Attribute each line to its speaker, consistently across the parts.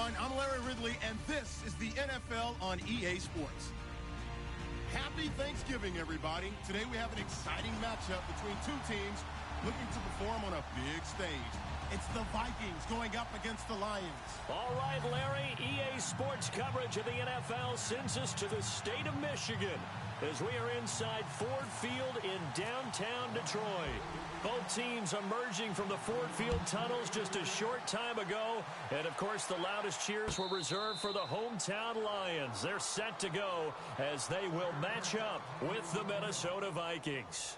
Speaker 1: everyone. I'm Larry Ridley, and this is the NFL on EA Sports. Happy Thanksgiving, everybody. Today we have an exciting matchup between two teams looking to perform on a big stage. It's the Vikings going up against the Lions.
Speaker 2: All right, Larry, EA Sports coverage of the NFL sends us to the state of Michigan as we are inside Ford Field in downtown Detroit. Both teams emerging from the Ford Field tunnels just a short time ago. And, of course, the loudest cheers were reserved for the hometown Lions. They're set to go as they will match up with the Minnesota Vikings.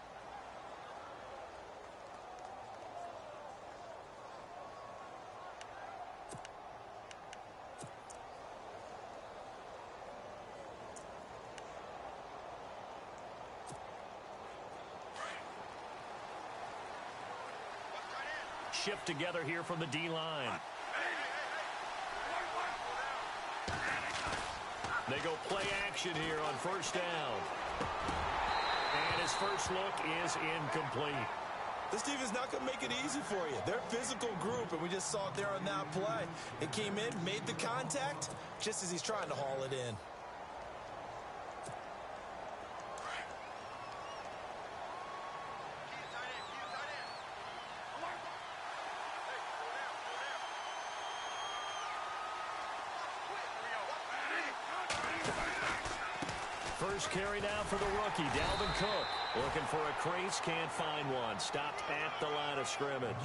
Speaker 2: Shift together here from the D-line. They go play action here on first down. And his first look is incomplete.
Speaker 3: This defense is not going to make it easy for you. They're a physical group, and we just saw it there on that play. It came in, made the contact, just as he's trying to haul it in.
Speaker 2: First carry down for the rookie, Dalvin Cook. Looking for a crease, can't find one. Stopped at the line of scrimmage.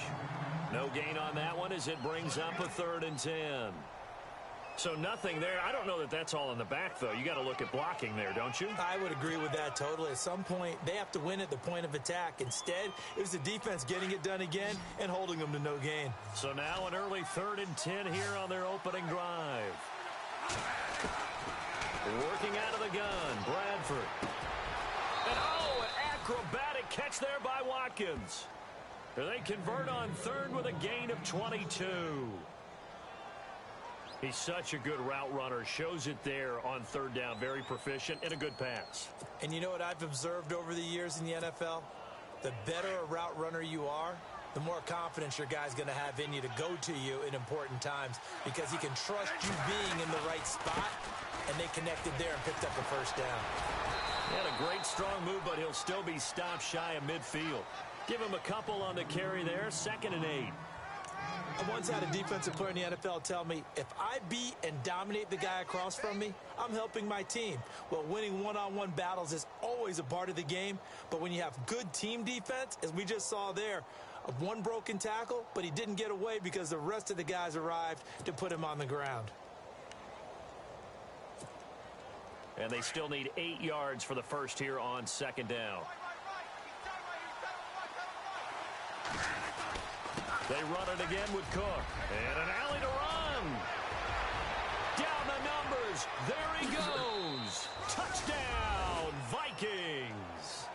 Speaker 2: No gain on that one as it brings up a 3rd and 10. So nothing there. I don't know that that's all in the back, though. You got to look at blocking there, don't you?
Speaker 3: I would agree with that totally. At some point, they have to win at the point of attack. Instead, it was the defense getting it done again and holding them to no gain.
Speaker 2: So now an early 3rd and 10 here on their opening drive. Working out of the gun, Bradford. And an acrobatic catch there by Watkins. They convert on 3rd with a gain of 22. He's such a good route runner. Shows it there on 3rd down. Very proficient and a good pass.
Speaker 3: And you know what I've observed over the years in the NFL? The better a route runner you are, the more confidence your guy's going to have in you to go to you in important times because he can trust you being in the right spot, and they connected there and picked up the first down.
Speaker 2: He had a great strong move, but he'll still be stopped shy of midfield. Give him a couple on the carry there, 2nd and 8.
Speaker 3: I once had a defensive player in the NFL tell me, if I beat and dominate the guy across from me, I'm helping my team. Well, winning one-on-one battles is always a part of the game, but when you have good team defense, as we just saw there, one broken tackle, but he didn't get away because the rest of the guys arrived to put him on the ground.
Speaker 2: And they still need 8 yards for the first here on 2nd down. They run it again with Cook. And an alley to run. Down the numbers. There he goes. Touchdown, Vikings.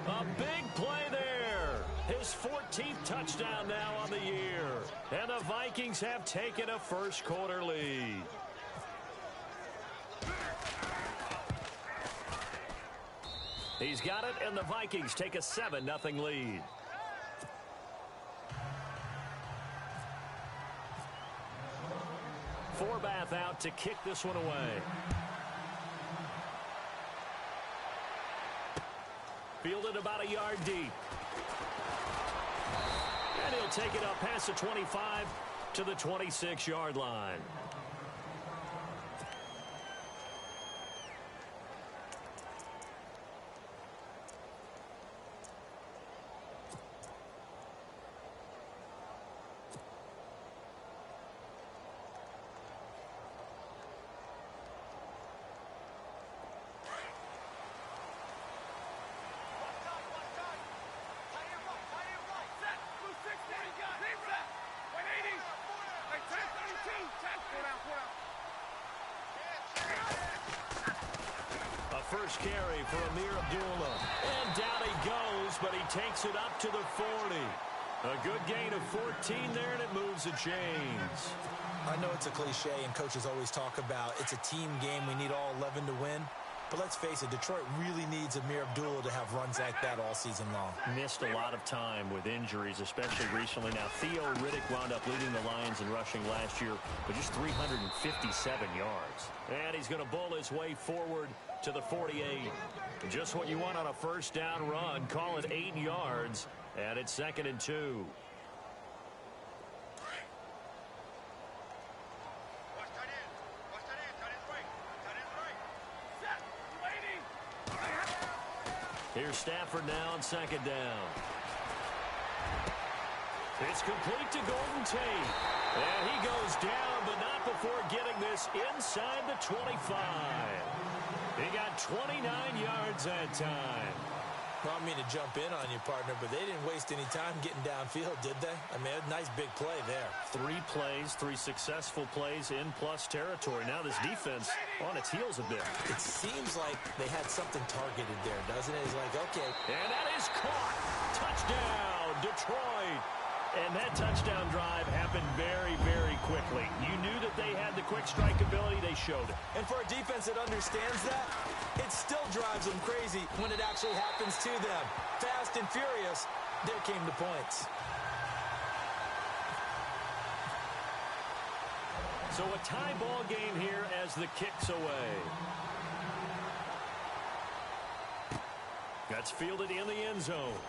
Speaker 2: A big play there. His 14th touchdown now on the year. And the Vikings have taken a first-quarter lead. He's got it, and the Vikings take a 7-0 lead. Forbath out to kick this one away. Fielded about a yard deep. And he'll take it up past the 25 to the 26-yard line. First carry for Amir Abdullah. And down he goes, but he takes it up to the 40. A good gain of 14 there, and it moves the chains.
Speaker 3: I know it's a cliche, and coaches always talk about it's a team game. We need all 11 to win. But let's face it, Detroit really needs Amir Abdullah to have runs like that all season long.
Speaker 2: Missed a lot of time with injuries, especially recently. Now, Theo Riddick wound up leading the Lions in rushing last year with just 357 yards. And he's going to bowl his way forward to the 48. Just what you want on a first down run. Call it 8 yards, and it's 2nd and 2. Here's Stafford now on 2nd down. It's complete to Golden Tate. And he goes down, but not before getting this inside the 25. He got 29 yards that time.
Speaker 3: Well, I mean to jump in on you, partner, but they didn't waste any time getting downfield, did they? I mean, a nice big play there.
Speaker 2: 3 plays, 3 successful plays in plus territory. Now this defense on its heels a bit.
Speaker 3: It seems like they had something targeted there, doesn't it? It's like, okay.
Speaker 2: And that is caught. Touchdown, Detroit. And that touchdown drive happened very, very quickly. You knew that they had the quick strike ability. They showed it.
Speaker 3: And for a defense that understands that, it still drives them crazy when it actually happens to them. Fast and furious, there came the points.
Speaker 2: So a tie ball game here as the kick's away. That's fielded in the end zone.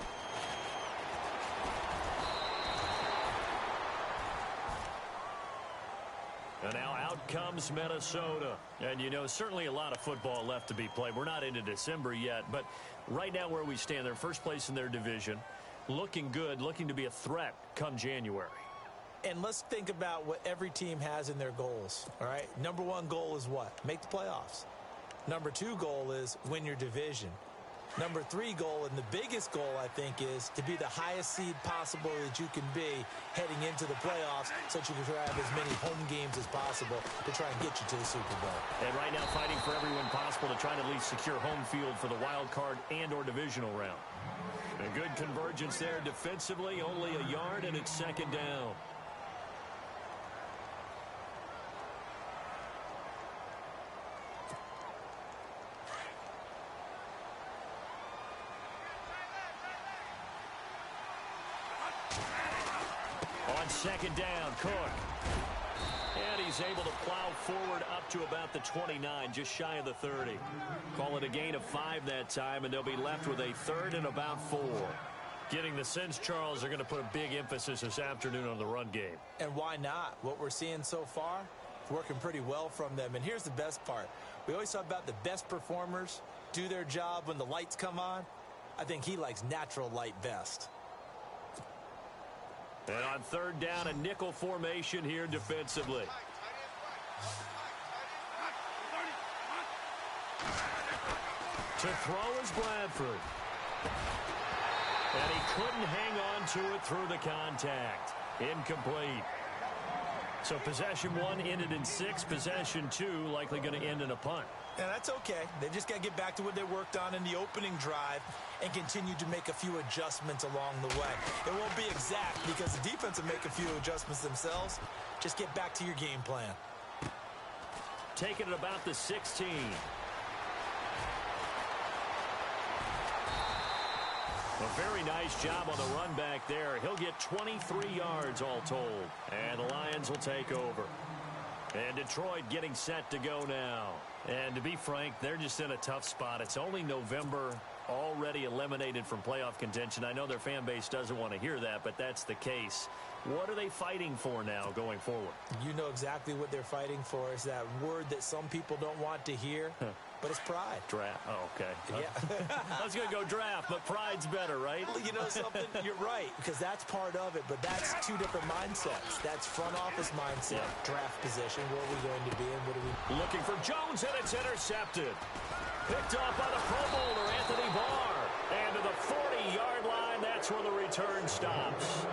Speaker 2: And now out comes Minnesota. And, you know, certainly a lot of football left to be played. We're not into December yet, but right now where we stand, they're first place in their division. Looking good, looking to be a threat come January.
Speaker 3: And let's think about what every team has in their goals, all right? Number 1 goal is what? Make the playoffs. Number 2 goal is win your division. Number 3 goal, and the biggest goal, I think, is to be the highest seed possible that you can be heading into the playoffs so that you can have as many home games as possible to try and get you to the Super Bowl.
Speaker 2: And right now fighting for every win possible to try to at least secure home field for the wild card and or divisional round. A good convergence there defensively, only a yard, and it's 2nd down. On 2nd down, Cook. And he's able to plow forward up to about the 29, just shy of the 30. Call it a gain of 5 that time, and they'll be left with a 3rd and about 4. Getting the sense, Charles, they're going to put a big emphasis this afternoon on the run game.
Speaker 3: And why not? What we're seeing so far, it's working pretty well from them. And here's the best part. We always talk about the best performers do their job when the lights come on. I think he likes natural light best.
Speaker 2: And on 3rd down, a nickel formation here defensively. To throw is Bradford. And he couldn't hang on to it through the contact. Incomplete. So possession 1 ended in 6. Possession 2 likely going to end in a punt.
Speaker 3: And that's okay. They just got to get back to what they worked on in the opening drive and continue to make a few adjustments along the way. It won't be exact because the defense will make a few adjustments themselves. Just get back to your game plan.
Speaker 2: Taking it about the 16. A very nice job on the run back there. He'll get 23 yards all told. And the Lions will take over. And Detroit getting set to go now. And to be frank, they're just in a tough spot. It's only November, already eliminated from playoff contention. I know their fan base doesn't want to hear that, but that's the case. What are they fighting for now going forward?
Speaker 3: You know exactly what they're fighting for. Is that word that some people don't want to hear, but it's pride.
Speaker 2: Draft. Oh, okay.
Speaker 3: Yeah.
Speaker 2: I was going to go draft, but pride's better, right?
Speaker 3: Well, you know something? You're right, because that's part of it, but that's 2 different mindsets. That's front office mindset, draft position, where are we going to be, and what are we...
Speaker 2: Looking for Jones, and it's intercepted. Picked off by the Pro Bowler, Anthony Barr. And to the 40-yard line, that's where the return stops.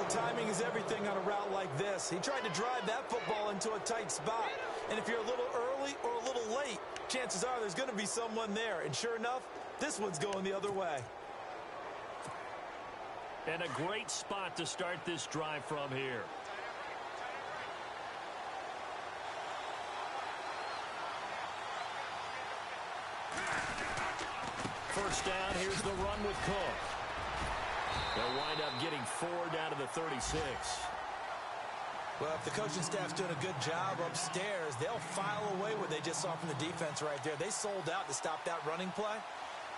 Speaker 3: Timing is everything on a route like this. He tried to drive that football into a tight spot. And if you're a little early or a little late, chances are there's going to be someone there. And sure enough, this one's going the other way.
Speaker 2: And a great spot to start this drive from here. first down. Here's the run with Cook. They'll wind up getting 4 down to the 36.
Speaker 3: Well, if the coaching staff's doing a good job upstairs, they'll file away what they just saw from the defense right there. They sold out to stop that running play.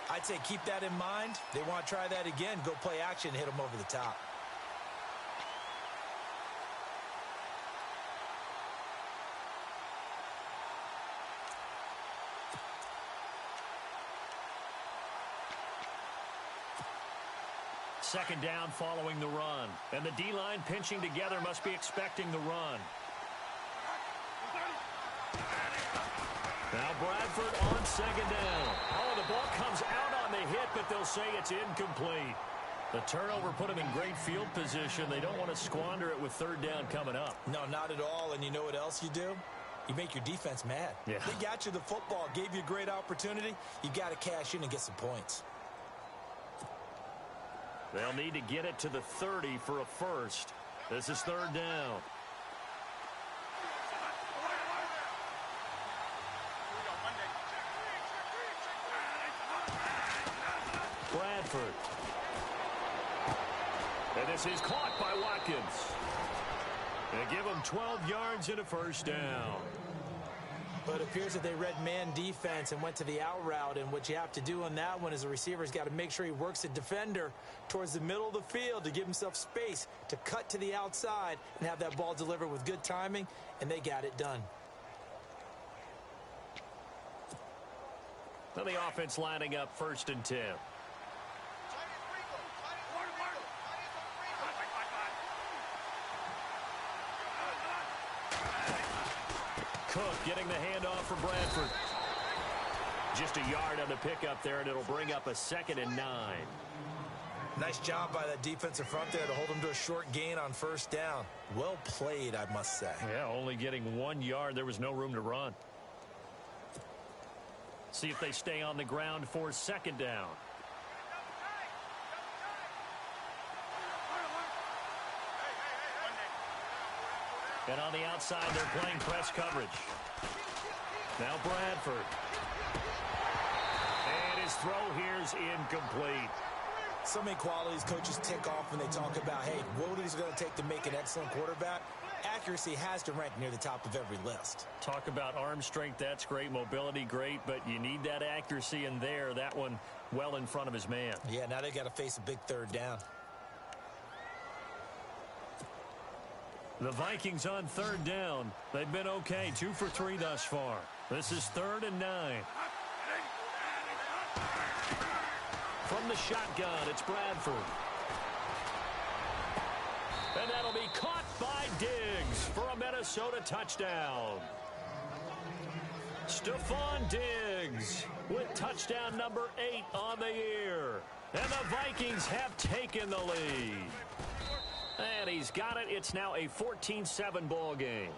Speaker 3: I'd say keep that in mind. They want to try that again. Go play action, hit them over the top.
Speaker 2: Second down following the run. And the D-line pinching together must be expecting the run. Now Bradford on second down. Oh, the ball comes out on the hit, but they'll say it's incomplete. The turnover put them in great field position. They don't want to squander it with third down coming up.
Speaker 3: No, not at all. And you know what else you do? You make your defense mad.
Speaker 2: Yeah.
Speaker 3: They got you the football, gave you a great opportunity. You got to cash in and get some points.
Speaker 2: They'll need to get it to the 30 for a first. This is third down. Bradford. And this is caught by Watkins. They give him 12 yards and a first down.
Speaker 3: But it appears that they read man defense and went to the out route. And what you have to do on that one is the receiver's got to make sure he works the defender towards the middle of the field to give himself space to cut to the outside and have that ball delivered with good timing, and they got it done.
Speaker 2: Now the offense lining up first and 10. Cook getting the handoff for Bradford. Just a yard on the pickup there, and it'll bring up a 2nd and 9.
Speaker 3: Nice job by that defensive front there to hold him to a short gain on first down. Well played, I must say.
Speaker 2: Yeah, only getting 1 yard. There was no room to run. See if they stay on the ground for second down. And on the outside, they're playing press coverage. Now Bradford. And his throw here's incomplete.
Speaker 3: So many qualities coaches tick off when they talk about, hey, what is it going to take to make an excellent quarterback? Accuracy has to rank near the top of every list.
Speaker 2: Talk about arm strength, that's great. Mobility, great, but you need that accuracy in there. That one well in front of his man.
Speaker 3: Yeah, now they got to face a big third down.
Speaker 2: The Vikings on third down. They've been okay, 2 for 3 thus far. This is 3rd and 9. From the shotgun, it's Bradford. And that'll be caught by Diggs for a Minnesota touchdown. Stephon Diggs with touchdown number 8 on the year. And the Vikings have taken the lead. And he's got it. It's now a 14-7 ball game.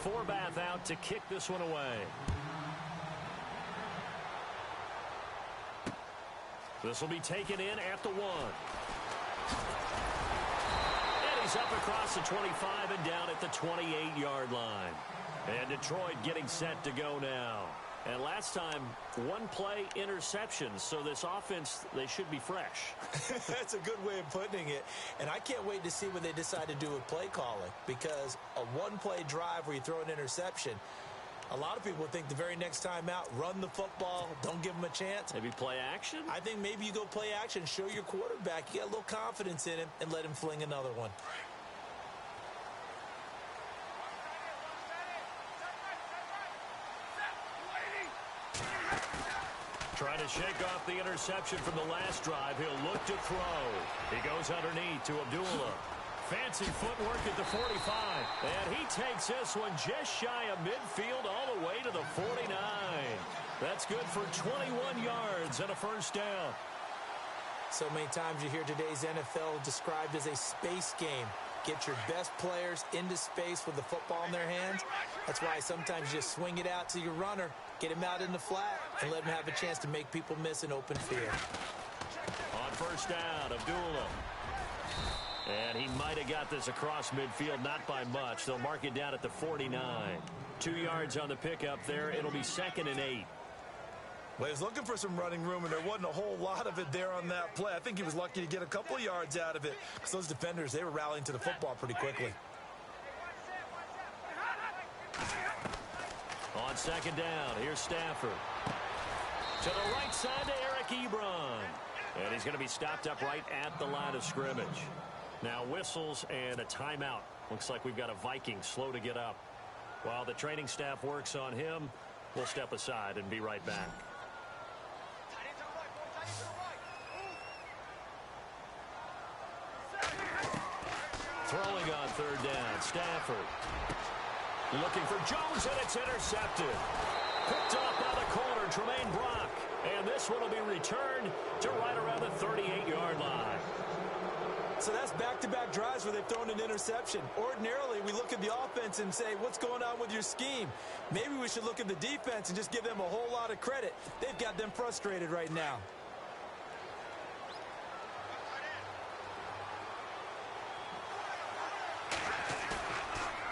Speaker 2: Forbath out to kick this one away. This will be taken in at the 1. And he's up across the 25 and down at the 28-yard line. And Detroit getting set to go now. And last time, 1 play interception. So this offense, they should be fresh.
Speaker 3: That's a good way of putting it. And I can't wait to see what they decide to do with play calling. Because a 1-play drive where you throw an interception, a lot of people think the very next time out, run the football, don't give them a chance.
Speaker 2: Maybe play action?
Speaker 3: I think maybe you go play action, show your quarterback, you got a little confidence in him, and let him fling another one.
Speaker 2: Trying to shake off the interception from the last drive. He'll look to throw. He goes underneath to Abdullah. Fancy footwork at the 45. And he takes this one just shy of midfield all the way to the 49. That's good for 21 yards and a first down.
Speaker 3: So many times you hear today's NFL described as a space game. Get your best players into space with the football in their hands. That's why sometimes you just swing it out to your runner, get him out in the flat, and let him have a chance to make people miss an open field.
Speaker 2: On first down, Abdullah. And he might have got this across midfield, not by much. They'll mark it down at the 49. 2 yards on the pickup there. It'll be 2nd and 8.
Speaker 3: Well, he was looking for some running room, and there wasn't a whole lot of it there on that play. I think he was lucky to get a couple of yards out of it because those defenders, they were rallying to the football pretty quickly.
Speaker 2: On 2nd down, here's Stafford. To the right side to Eric Ebron. And he's going to be stopped up right at the line of scrimmage. Now whistles and a timeout. Looks like we've got a Viking slow to get up. While the training staff works on him, we'll step aside and be right back. Throwing on 3rd down, Stafford. Looking for Jones, and it's intercepted. Picked off by the corner, Tremaine Brock. And this one will be returned to right around the 38-yard line.
Speaker 3: So that's back-to-back drives where they've thrown an interception. Ordinarily, we look at the offense and say, what's going on with your scheme? Maybe we should look at the defense and just give them a whole lot of credit. They've got them frustrated right now.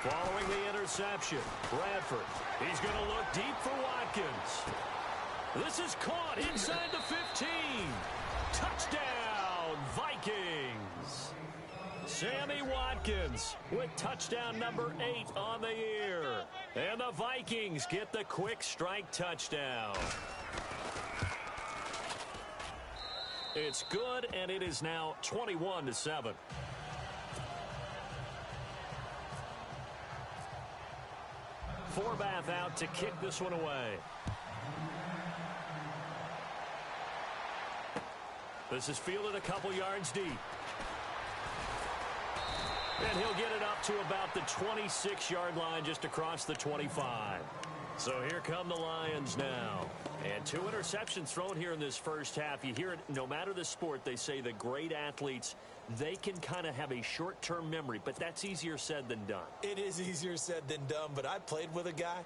Speaker 2: Following the interception, Bradford. He's going to look deep for Watkins. This is caught inside the 15. Touchdown, Vikings. Sammy Watkins with touchdown number 8 on the year. And the Vikings get the quick strike touchdown. It's good, and it is now 21-7. Forbath out to kick this one away. This is fielded a couple yards deep. And he'll get it up to about the 26-yard line, just across the 25. So here come the Lions now. And 2 interceptions thrown here in this first half. You hear it, no matter the sport, they say the great athletes, they can kind of have a short-term memory, but that's easier said than done.
Speaker 3: It is easier said than done, but I played with a guy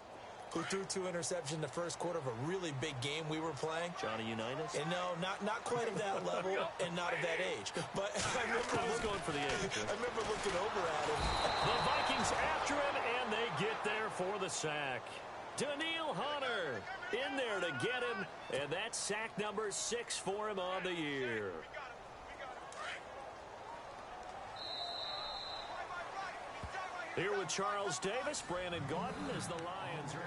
Speaker 3: who threw 2 interceptions in the first quarter of a really big game we were playing.
Speaker 2: Johnny Unitas?
Speaker 3: And no, not quite of that level and not of that age. But I
Speaker 2: was going for the age.
Speaker 3: I remember looking over at him.
Speaker 2: The Vikings after him, and they get there for the sack. Daniil Hunter in there to get him, and that's sack number 6 for him on the year. Here with Charles Davis, Brandon Gaudin as the Lions are.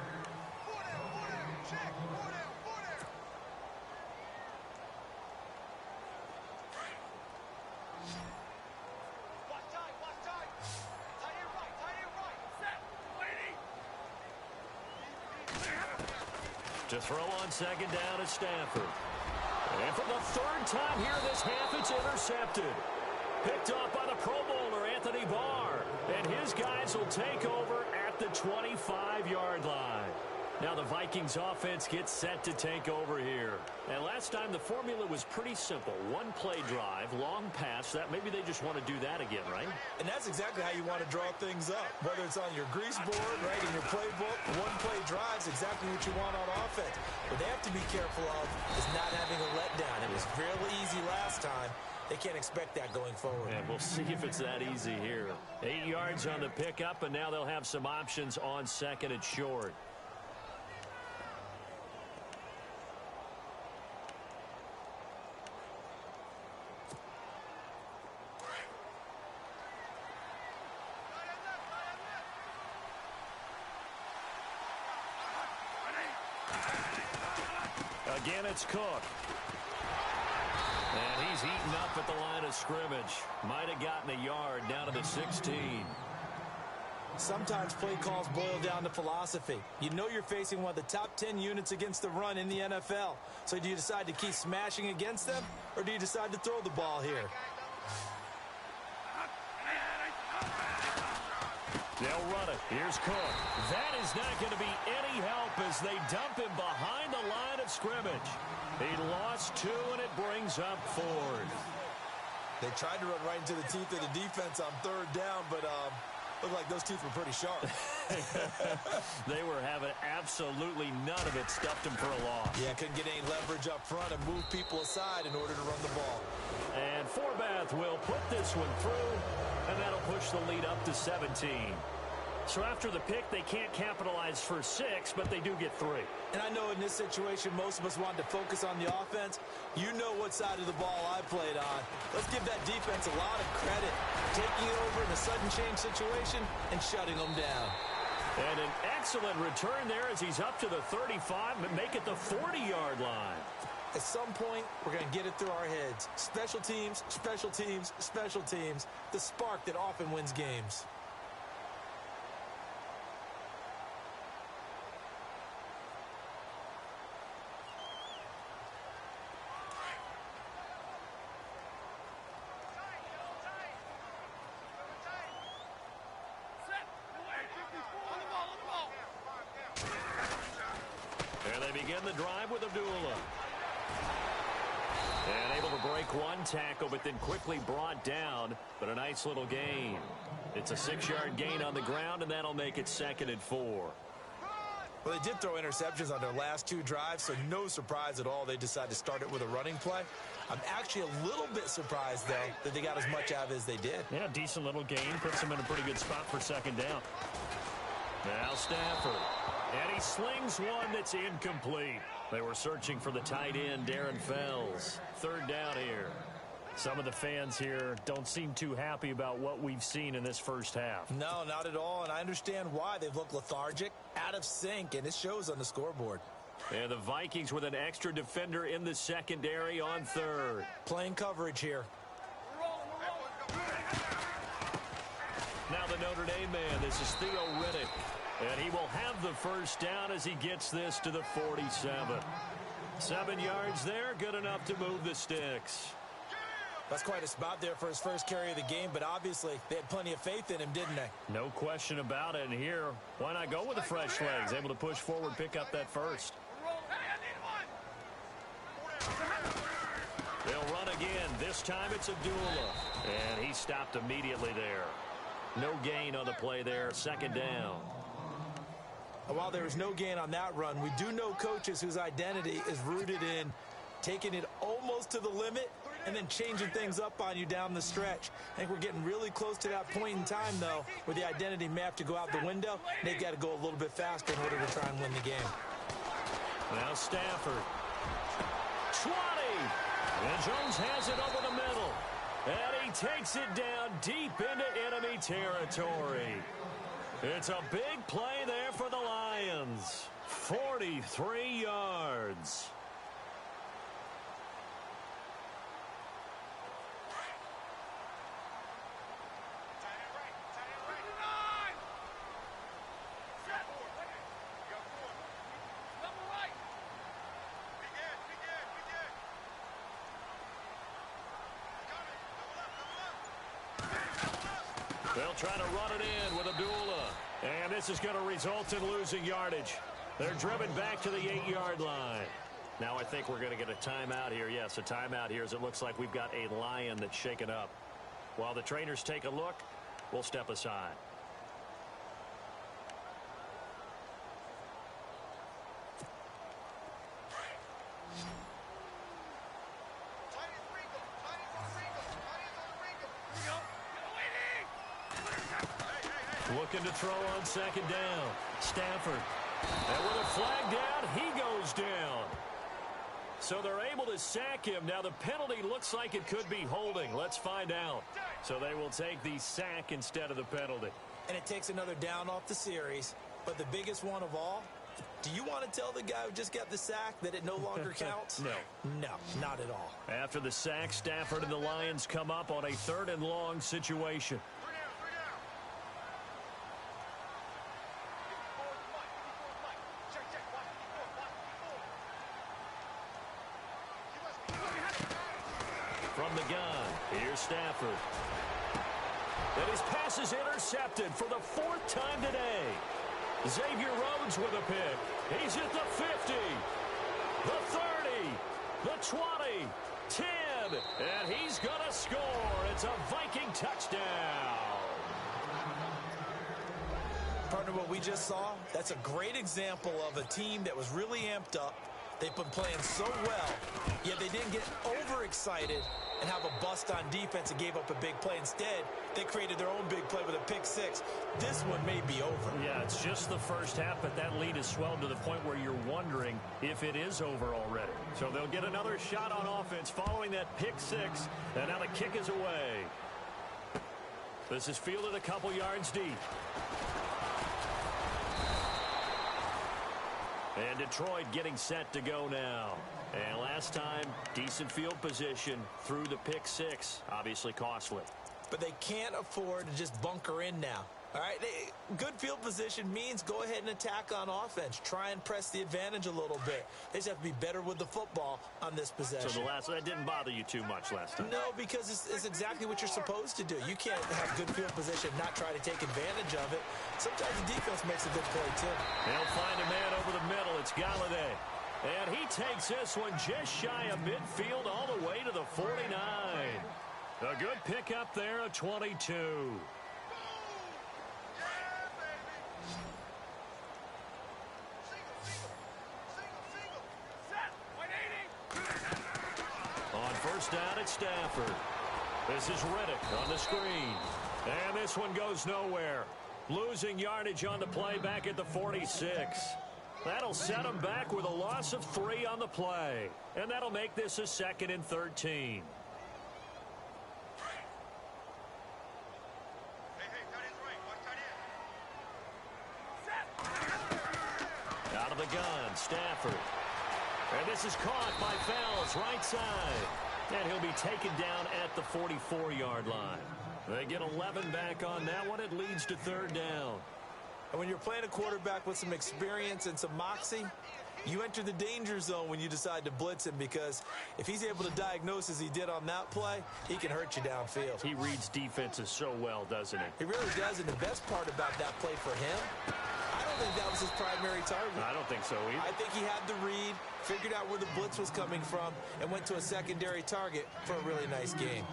Speaker 2: To throw on 2nd down is Stafford. And for the 3rd time here this half, it's intercepted. Picked off by the Pro Bowler, Anthony Barr. And his guys will take over at the 25-yard line. Now the Vikings offense gets set to take over here. And last time the formula was pretty simple. 1-play drive, long pass. That maybe they just want to do that again, right?
Speaker 3: And that's exactly how you want to draw things up. Whether it's on your grease board, right, in your playbook, 1-play drive is exactly what you want on offense. What they have to be careful of is not having a letdown. It was fairly easy last time. They can't expect that going forward.
Speaker 2: And we'll see if it's that easy here. 8 yards on the pickup, and now they'll have some options on 2nd and short. Again, it's Cook. And he's eaten up at the line of scrimmage. Might have gotten a yard down to the 16.
Speaker 3: Sometimes play calls boil down to philosophy. You know you're facing one of the top 10 units against the run in the NFL. So do you decide to keep smashing against them, or do you decide to throw the ball here?
Speaker 2: They'll run it. Here's Cook. That is not going to be any help as they dump him behind the line of scrimmage. He lost 2, and it brings up 4th.
Speaker 3: They tried to run right into the teeth of the defense on 3rd down, but looked like those teeth were pretty sharp.
Speaker 2: They were having absolutely none of it. Stuffed him for a loss.
Speaker 3: Yeah, couldn't get any leverage up front and move people aside in order to run the ball.
Speaker 2: And Forbath will put this one through, and that'll push the lead up to 17. So after the pick, they can't capitalize for 6, but they do get 3.
Speaker 3: And I know in this situation, most of us wanted to focus on the offense. You know what side of the ball I played on. Let's give that defense a lot of credit, taking it over in a sudden change situation and shutting them down.
Speaker 2: And an excellent return there as he's up to the 35, but make it the 40-yard line.
Speaker 3: At some point, we're going to get it through our heads. Special teams, special teams, special teams. The spark that often wins games.
Speaker 2: Begin the drive with Abdullah. And able to break one tackle, but then quickly brought down. But a nice little gain. It's a 6-yard gain on the ground, and that'll make it 2nd and 4.
Speaker 3: Well, they did throw interceptions on their last 2 drives, so no surprise at all they decided to start it with a running play. I'm actually a little bit surprised, though, that they got as much out of it as they did.
Speaker 2: Yeah, decent little gain. Puts them in a pretty good spot for 2nd down. Now Stafford. And he slings one that's incomplete. They were searching for the tight end, Darren Fells. 3rd down here. Some of the fans here don't seem too happy about what we've seen in this first half.
Speaker 3: No, not at all, and I understand why. They've looked lethargic, out of sync, and it shows on the scoreboard.
Speaker 2: And the Vikings with an extra defender in the secondary on 3rd.
Speaker 3: Playing coverage here.
Speaker 2: Now the Notre Dame man, this is Theo Riddick. And he will have the 1st down as he gets this to the 47. 7 yards there, good enough to move the sticks.
Speaker 3: That's quite a spot there for his first carry of the game, but obviously they had plenty of faith in him, didn't they?
Speaker 2: No question about it. And here, why not go with the fresh legs? Able to push forward, pick up that 1st. They'll run again. This time it's Abdullah. And he stopped immediately there. No gain on the play there, 2nd down.
Speaker 3: While there was no gain on that run, we do know coaches whose identity is rooted in taking it almost to the limit and then changing things up on you down the stretch. I think we're getting really close to that point in time, though, where the identity may have to go out the window. They've got to go a little bit faster in order to try and win the game.
Speaker 2: Now Stafford. 20. And Jones has it over the middle. And he takes it down deep into enemy territory. It's a big play there for the Lions. 43 yards. They'll try to run it in with Abdullah. And this is going to result in losing yardage. They're driven back to the 8-yard line. Now I think we're going to get a timeout here. Yes, a timeout here as it looks like we've got a Lion that's shaken up. While the trainers take a look, we'll step aside. Looking to throw on 2nd down. Stafford. And with a flag down, he goes down. So they're able to sack him. Now the penalty looks like it could be holding. Let's find out. So they will take the sack instead of the penalty.
Speaker 3: And it takes another down off the series. But the biggest one of all, do you want to tell the guy who just got the sack that it no longer counts?
Speaker 2: No.
Speaker 3: No, not at all.
Speaker 2: After the sack, Stafford and the Lions come up on a 3rd and long situation. From the gun, here's Stafford. And his pass is intercepted for the 4th time today. Xavier Rhodes with a pick. He's at the 50, the 30, the 20, 10, and he's going to score. It's a Viking touchdown. Partner,
Speaker 3: what we just saw, that's a great example of a team that was really amped up. They've been playing so well, yet they didn't get overexcited and have a bust on defense and gave up a big play. Instead, they created their own big play with a pick six. This one may be over.
Speaker 2: Yeah, it's just the first half, but that lead has swelled to the point where you're wondering if it is over already. So they'll get another shot on offense following that pick six, and now the kick is away. This is fielded a couple yards deep. And Detroit getting set to go now. And last time, decent field position through the pick six. Obviously costly.
Speaker 3: But they can't afford to just bunker in now. All right, good field position means go ahead and attack on offense. Try and press the advantage a little bit. They just have to be better with the football on this possession.
Speaker 2: So that didn't bother you too much last time?
Speaker 3: No, because it's exactly what you're supposed to do. You can't have good field position and not try to take advantage of it. Sometimes the defense makes a good play, too.
Speaker 2: They'll find a man over the middle. It's Galladay. And he takes this one just shy of midfield all the way to the 49. A good pickup there, a 22. On first down, it's Stafford. This is Riddick on the screen. And this one goes nowhere. Losing yardage on the play back at the 46. That'll set them back with a loss of 3 on the play. And that'll make this a 2nd and 13. Out of the gun, Stafford. And this is caught by Fells, right side. And he'll be taken down at the 44-yard line. They get 11 back on that one. It leads to 3rd down.
Speaker 3: And when you're playing a quarterback with some experience and some moxie, you enter the danger zone when you decide to blitz him, because if he's able to diagnose as he did on that play, he can hurt you downfield.
Speaker 2: He reads defenses so well, doesn't he?
Speaker 3: He really does, and the best part about that play for him, I don't think that was his primary target.
Speaker 2: I don't think so either.
Speaker 3: I think he had the read, figured out where the blitz was coming from, and went to a secondary target for a really nice game.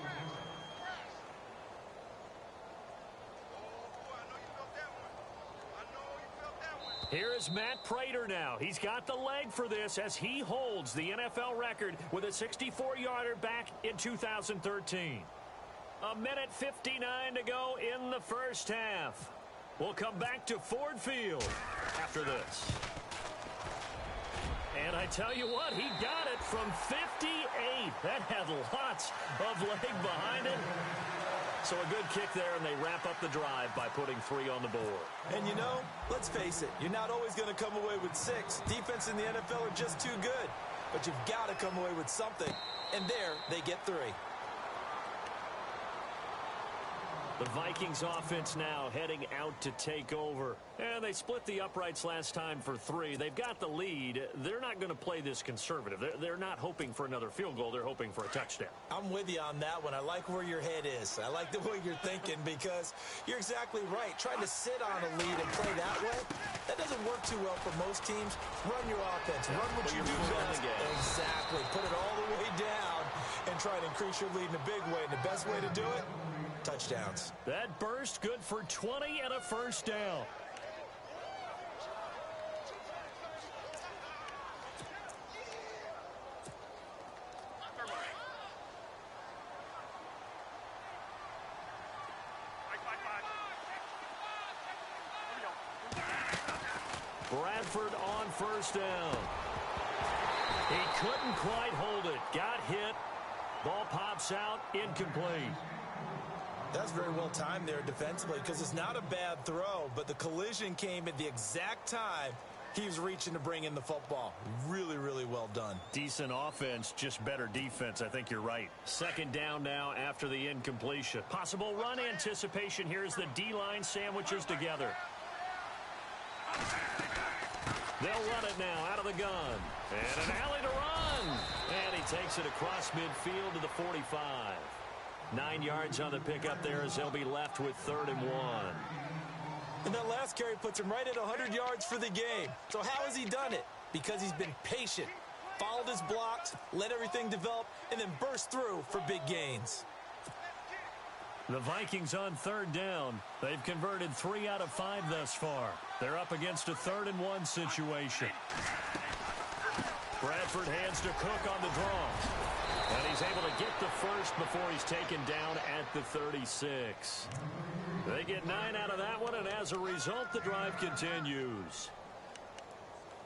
Speaker 2: Here is Matt Prater now. He's got the leg for this as he holds the NFL record with a 64-yarder back in 2013. A minute 59 to go in the first half. We'll come back to Ford Field after this. And I tell you what, he got it from 58. That had lots of leg behind it. So a good kick there, and they wrap up the drive by putting 3 on the board.
Speaker 3: And you know, let's face it, you're not always going to come away with 6. Defense in the NFL are just too good. But you've got to come away with something. And there, they get 3.
Speaker 2: The Vikings offense now heading out to take over. And they split the uprights last time for 3. They've got the lead. They're not going to play this conservative. They're not hoping for another field goal. They're hoping for a touchdown.
Speaker 3: I'm with you on that one. I like where your head is. I like the way you're thinking, because you're exactly right. Trying to sit on a lead and play that way, that doesn't work too well for most teams. Run your offense. Run what you do best. Exactly. Put it all the way down and try to increase your lead in a big way. And the best way to do it, touchdowns.
Speaker 2: That burst good for 20 and a first down. Bradford on first down. He couldn't quite hold it. Got hit. Ball pops out. Incomplete.
Speaker 3: That's very well timed there defensively, because it's not a bad throw, but the collision came at the exact time he was reaching to bring in the football. Really, really well done.
Speaker 2: Decent offense, just better defense. I think you're right. 2nd down now after the incompletion. Possible run anticipation here as the D-line sandwiches together. They'll run it now out of the gun. And an alley to run. And he takes it across midfield to the 45. 9 yards on the pickup there as they'll be left with 3rd and 1.
Speaker 3: And that last carry puts him right at 100 yards for the game. So how has he done it? Because he's been patient, followed his blocks, let everything develop, and then burst through for big gains.
Speaker 2: The Vikings on 3rd down. They've converted 3 out of 5 thus far. They're up against a 3rd and 1 situation. Bradford hands to Cook on the draw. And he's able to get the first before he's taken down at the 36. They get 9 out of that one, and as a result, the drive continues.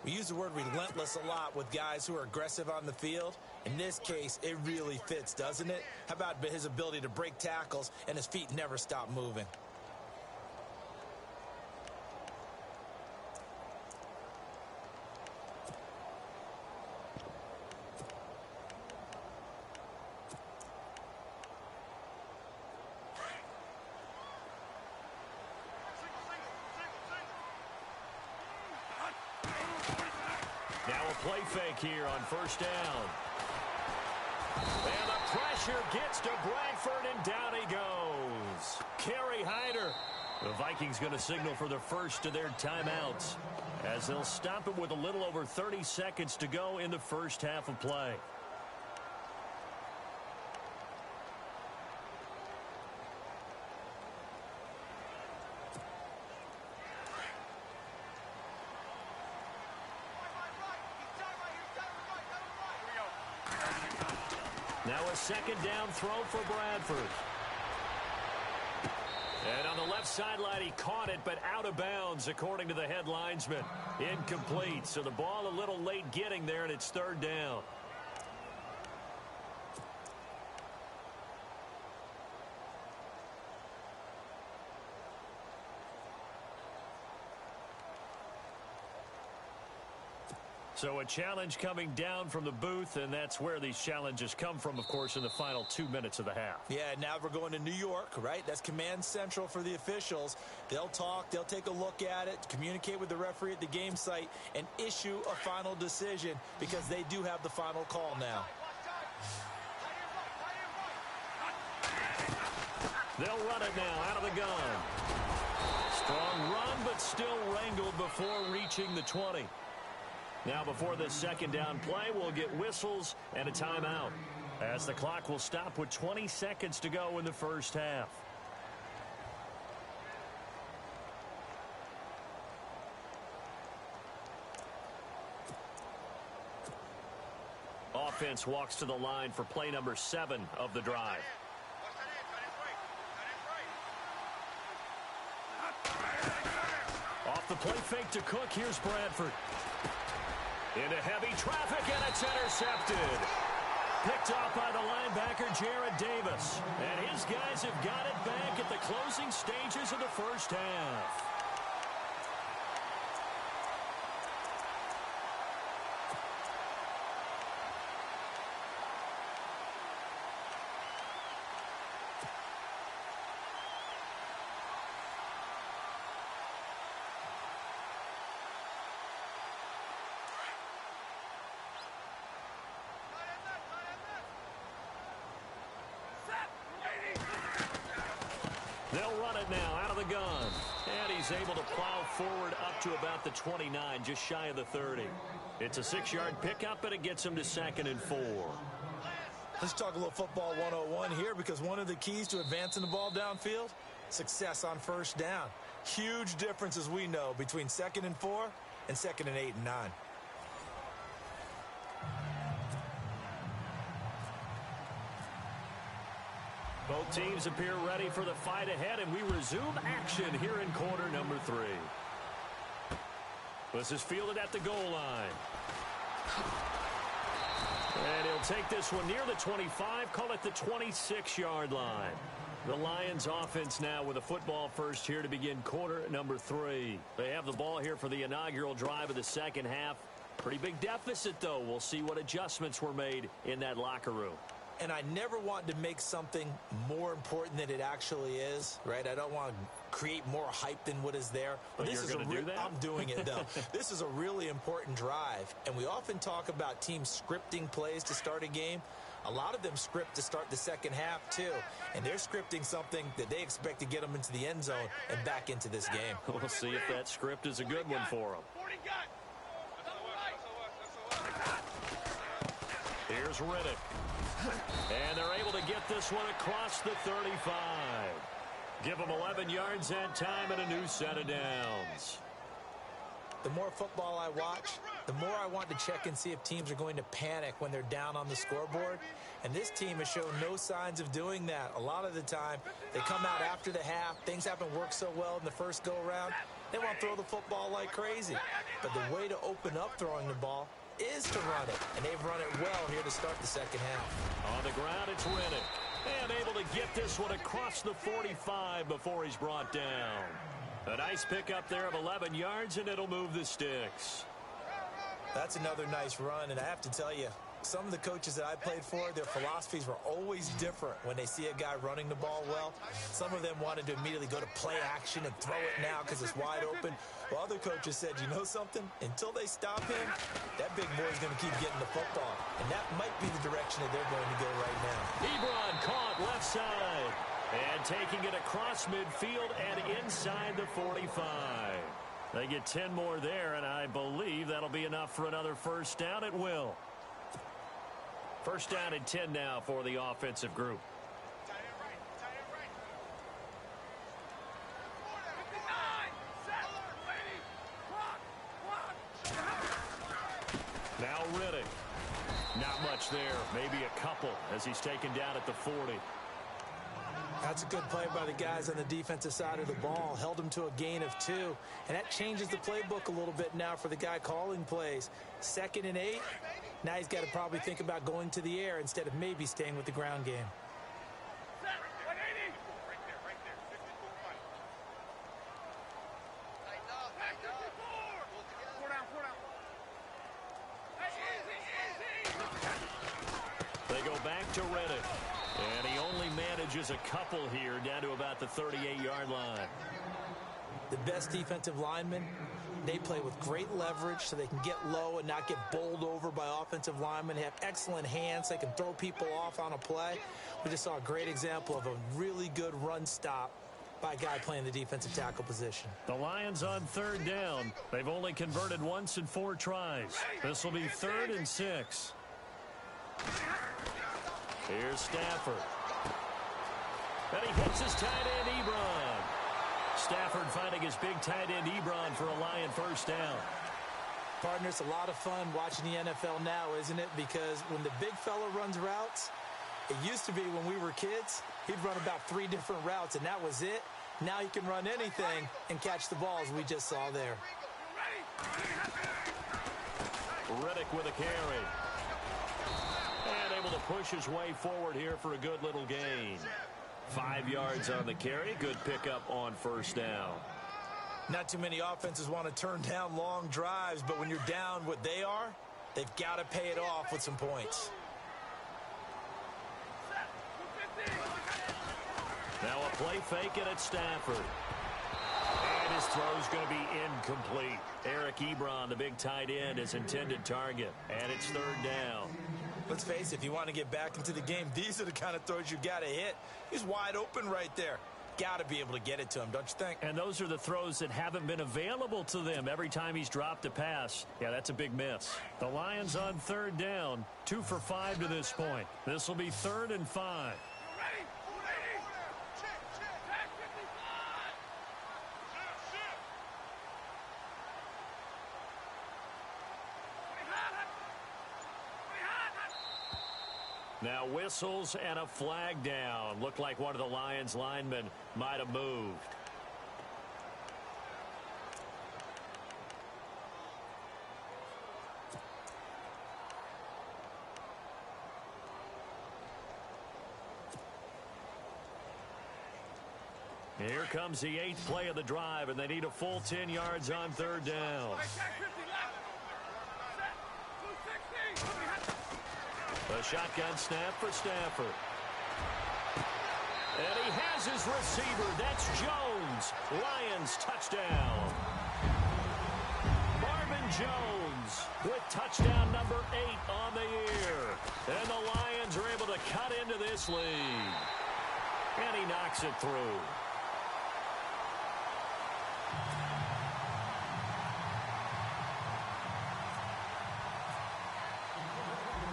Speaker 3: We use the word relentless a lot with guys who are aggressive on the field. In this case, it really fits, doesn't it? How about his ability to break tackles and his feet never stop moving?
Speaker 2: Now a play fake here on first down. And the pressure gets to Bradford, and down he goes. Kerry Hyder. The Vikings going to signal for the first of their timeouts, as they'll stop it with a little over 30 seconds to go in the first half of play. Now a second down throw for Bradford. And on the left sideline, he caught it, but out of bounds, according to the head linesman. Incomplete, so the ball a little late getting there, and it's third down. So a challenge coming down from the booth, and that's where these challenges come from, of course, in the final 2 minutes of the half.
Speaker 3: Yeah, now we're going to New York, right? That's command central for the officials. They'll talk, they'll take a look at it, communicate with the referee at the game site, and issue a final decision because they do have the final call now.
Speaker 2: They'll run it now out of the gun. Strong run, but still wrangled before reaching the 20. Now before this second down play, we'll get whistles and a timeout, as the clock will stop with 20 seconds to go in the first half. Offense walks to the line for play number 7 of the drive. Off the play fake to Cook, here's Bradford. Into heavy traffic, and it's intercepted. Picked off by the linebacker, Jared Davis. And his guys have got it back at the closing stages of the first half. They'll run it now out of the gun. And he's able to plow forward up to about the 29, just shy of the 30. It's a 6-yard pickup, and it gets him to 2nd and 4.
Speaker 3: Let's talk a little football 101 here, because one of the keys to advancing the ball downfield, success on first down. Huge difference, as we know, between 2nd and 4 and 2nd and 8 and 9.
Speaker 2: Both teams appear ready for the fight ahead, and we resume action here in quarter number 3. This is fielded at the goal line. And he'll take this one near the 25, call it the 26-yard line. The Lions offense now with a football first here to begin quarter number 3. They have the ball here for the inaugural drive of the second half. Pretty big deficit, though. We'll see what adjustments were made in that locker room.
Speaker 3: And I never want to make something more important than it actually is, right? I don't want to create more hype than what is there.
Speaker 2: But this is do that?
Speaker 3: I'm doing it, though. This is a really important drive. And we often talk about teams scripting plays to start a game. A lot of them script to start the second half, too. And they're scripting something that they expect to get them into the end zone and back into this game.
Speaker 2: We'll see if that script is a good one for them. Here's Riddick. And they're able to get this one across the 35. Give them 11 yards that time and a new set of downs.
Speaker 3: The more football I watch, the more I want to check and see if teams are going to panic when they're down on the scoreboard. And this team has shown no signs of doing that. A lot of the time, they come out after the half. Things haven't worked so well in the first go-around. They want to throw the football like crazy. But the way to open up throwing the ball is to run it. And they've run it well here to start the second half.
Speaker 2: On the ground, it's Riddick. And able to get this one across the 45 before he's brought down. A nice pickup there of 11 yards, and it'll move the sticks.
Speaker 3: That's another nice run, and I have to tell you, some of the coaches that I played for, their philosophies were always different when they see a guy running the ball well. Some of them wanted to immediately go to play action and throw it now because it's wide open. While other coaches said, you know something? Until they stop him, that big boy's going to keep getting the football. And that might be the direction that they're going to go right now.
Speaker 2: Ebron caught left side. And taking it across midfield and inside the 45. They get 10 more there, and I believe that'll be enough for another first down. It will. First down and 10 now for the offensive group. Now Riddick. Not much there. Maybe a couple as he's taken down at the 40.
Speaker 3: That's a good play by the guys on the defensive side of the ball. Held him to a gain of 2. And that changes the playbook a little bit now for the guy calling plays. 2nd and 8. Now he's got to probably think about going to the air instead of maybe staying with the ground game.
Speaker 2: They go back to Riddick. And he only manages a couple here down to about the 38-yard line.
Speaker 3: The best defensive linemen, they play with great leverage so they can get low and not get bowled over by offensive linemen. They have excellent hands. They can throw people off on a play. We just saw a great example of a really good run stop by a guy playing the defensive tackle position.
Speaker 2: The Lions on 3rd down. They've only converted once in 4 tries. This will be 3rd and 6. Here's Stafford. And he hits his tight end, Ebron. Stafford finding his big tight end, Ebron, for a Lion first down.
Speaker 3: Partner, it's a lot of fun watching the NFL now, isn't it? Because when the big fella runs routes, it used to be when we were kids, he'd run about 3 different routes, and that was it. Now he can run anything and catch the balls we just saw there.
Speaker 2: Riddick with a carry. And able to push his way forward here for a good little gain. 5 yards on the carry. Good pickup on first down.
Speaker 3: Not too many offenses want to turn down long drives, but when you're down what they are, they've got to pay it off with some points.
Speaker 2: Now a play fake, and it's Stafford. And his throw's going to be incomplete. Eric Ebron, the big tight end, his intended target. And it's 3rd down.
Speaker 3: Let's face it, if you want to get back into the game, these are the kind of throws you got to hit. He's wide open right there. Got to be able to get it to him, don't you think?
Speaker 2: And those are the throws that haven't been available to them every time he's dropped a pass. Yeah, that's a big miss. The Lions on 3rd down, 2 for 5 to this point. This will be 3rd and 5. Now whistles and a flag down. Looked like one of the Lions linemen might have moved. Here comes the 8th play of the drive, and they need a full 10 yards on 3rd down. A shotgun snap for Stafford. And he has his receiver. That's Jones. Lions touchdown. Marvin Jones with touchdown number 8 on the year. And the Lions are able to cut into this lead. And he knocks it through.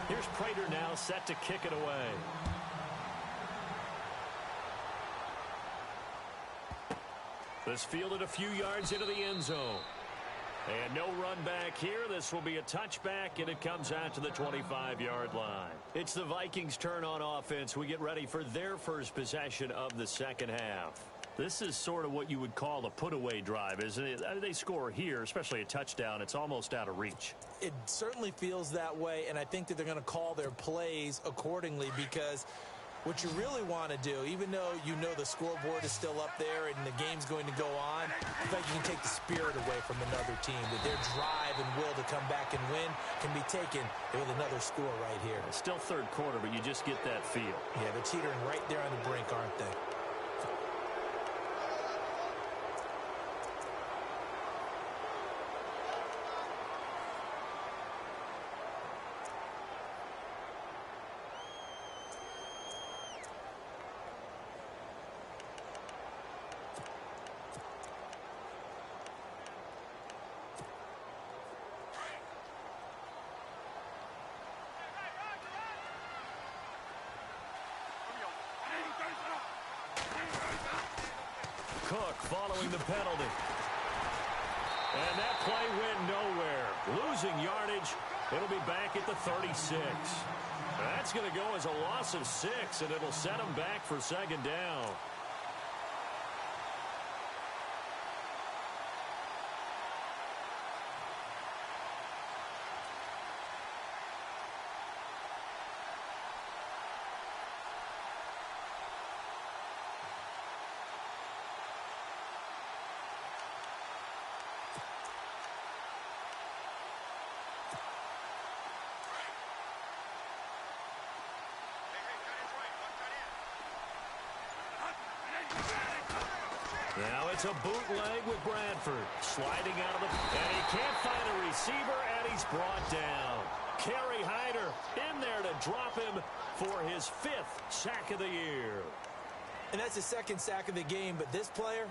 Speaker 2: Here's Prater now set to kick it away. This fielded a few yards into the end zone. And no run back here. This will be a touchback, and it comes out to the 25-yard line. It's the Vikings' turn on offense. We get ready for their first possession of the second half. This is sort of what you would call a put-away drive, isn't it? I mean, they score here, especially a touchdown. It's almost out of reach.
Speaker 3: It certainly feels that way, and I think that they're going to call their plays accordingly, because what you really want to do, even though you know the scoreboard is still up there and the game's going to go on, I think you can take the spirit away from another team, that their drive and will to come back and win can be taken with another score right here.
Speaker 2: It's still third quarter, but you just get that feel.
Speaker 3: Yeah, they're teetering right there on the brink, aren't they?
Speaker 2: Cook following the penalty. And that play went nowhere. Losing yardage. It'll be back at the 36. That's going to go as a loss of 6, and it'll set them back for second down. Now it's a bootleg with Bradford. Sliding out of the... And he can't find a receiver, and he's brought down. Kerry Hyder in there to drop him for his 5th sack of the year.
Speaker 3: And that's the 2nd sack of the game, but this player,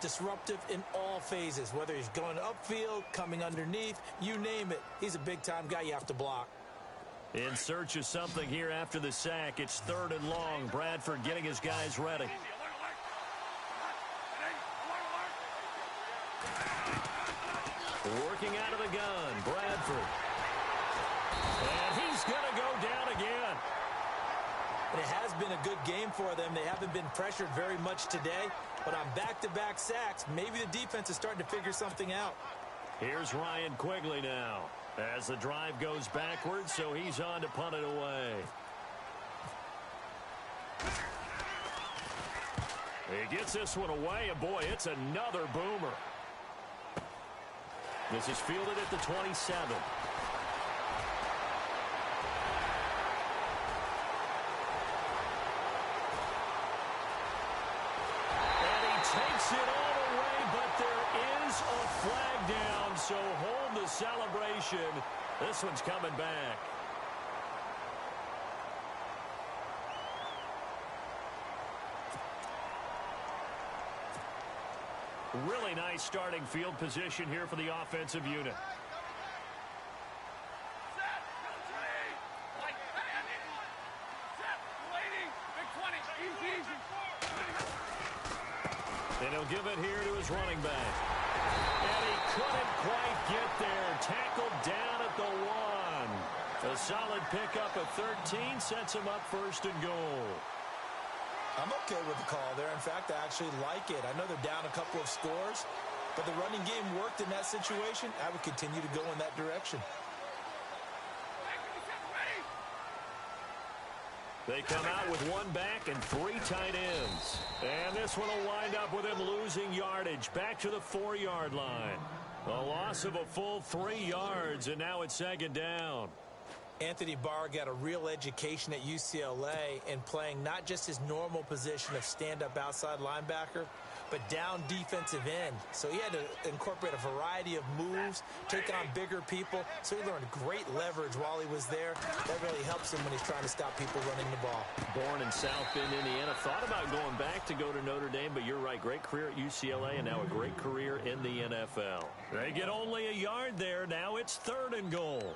Speaker 3: disruptive in all phases, whether he's going upfield, coming underneath, you name it. He's a big-time guy you have to block.
Speaker 2: In search of something here after the sack. It's 3rd and long. Bradford getting his guys ready. Working out of the gun, Bradford. And he's going to go down again.
Speaker 3: And it has been a good game for them. They haven't been pressured very much today, but on back-to-back sacks, maybe the defense is starting to figure something out.
Speaker 2: Here's Ryan Quigley now as the drive goes backwards, so he's on to punt it away. He gets this one away, and boy, it's another boomer. This is fielded at the 27. And he takes it all the way, but there is a flag down, so hold the celebration. This one's coming back. Really nice starting field position here for the offensive unit. And he'll give it here to his running back. And he couldn't quite get there. Tackled down at the 1. A solid pickup at 13 sets him up 1st and goal.
Speaker 3: I'm okay with the call there. In fact, I actually like it. I know they're down a couple of scores, but the running game worked in that situation. I would continue to go in that direction.
Speaker 2: They come out with 1 back and 3 tight ends. And this one will wind up with him losing yardage back to the 4-yard line. A loss of a full 3 yards, and now it's 2nd down.
Speaker 3: Anthony Barr got a real education at UCLA in playing not just his normal position of stand-up outside linebacker, but down defensive end. So he had to incorporate a variety of moves, take on bigger people. So he learned great leverage while he was there. That really helps him when he's trying to stop people running the ball.
Speaker 2: Born in South Bend, Indiana. Thought about going back to go to Notre Dame, but you're right. Great career at UCLA and now a great career in the NFL. They get only a yard there. Now it's 3rd and goal.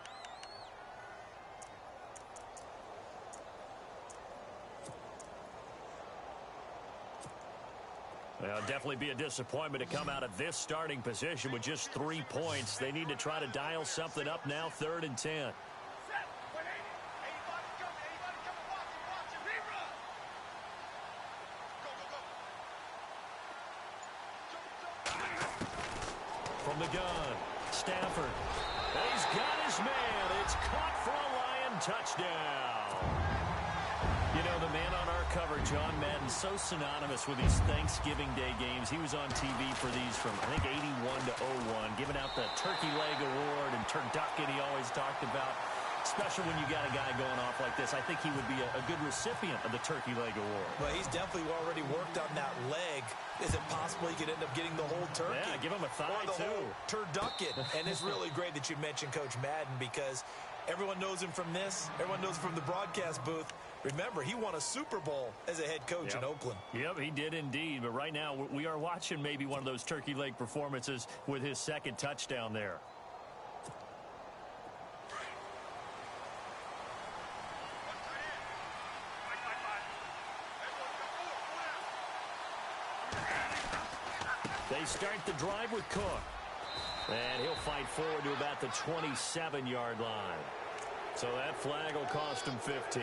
Speaker 2: Well, definitely be a disappointment to come out of this starting position with just 3 points. They need to try to dial something up now, 3rd and 10. From the gun, Stafford. He's got his man. It's caught for a Lion touchdown. You know, the man on our cover, John Madden, so synonymous with these Thanksgiving Day games. He was on TV for these from, I think, 81 to 01, giving out the Turkey Leg Award and turducken he always talked about. Especially when you got a guy going off like this. I think he would be a good recipient of the Turkey Leg Award.
Speaker 3: Well, he's definitely already worked on that leg. Is it possible he could end up getting the whole turkey?
Speaker 2: Yeah, give him a thigh,
Speaker 3: or the
Speaker 2: too.
Speaker 3: Whole turducken. And it's really great that you mentioned Coach Madden because everyone knows him from this. Everyone knows him from the broadcast booth. Remember, he won a Super Bowl as a head coach in Oakland.
Speaker 2: Yep, he did indeed. But right now, we are watching maybe one of those turkey leg performances with his second touchdown there. They start the drive with Cook. And he'll fight forward to about the 27-yard line. So that flag will cost him 15.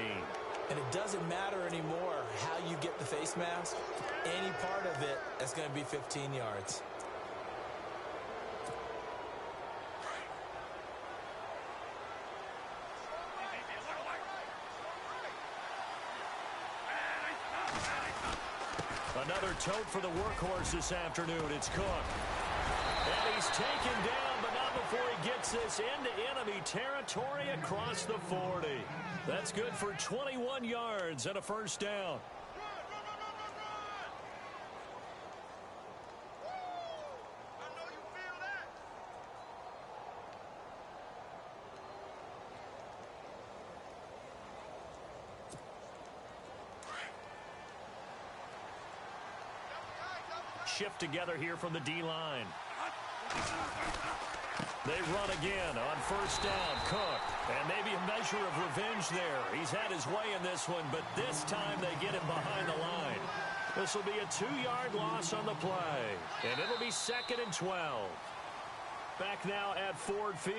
Speaker 3: And it doesn't matter anymore how you get the face mask. Any part of it is going to be 15 yards.
Speaker 2: Another tote for the workhorse this afternoon. It's Cook. And he's taken down, but not before he gets this into enemy territory across the 40. That's good for 21 yards and a first down. Shift together here from the D-line. They run again on first down. Cook. And maybe a measure of revenge there. He's had his way in this one, but this time they get him behind the line. This will be a 2-yard loss on the play. And it'll be 2nd and 12. Back now at Ford Field.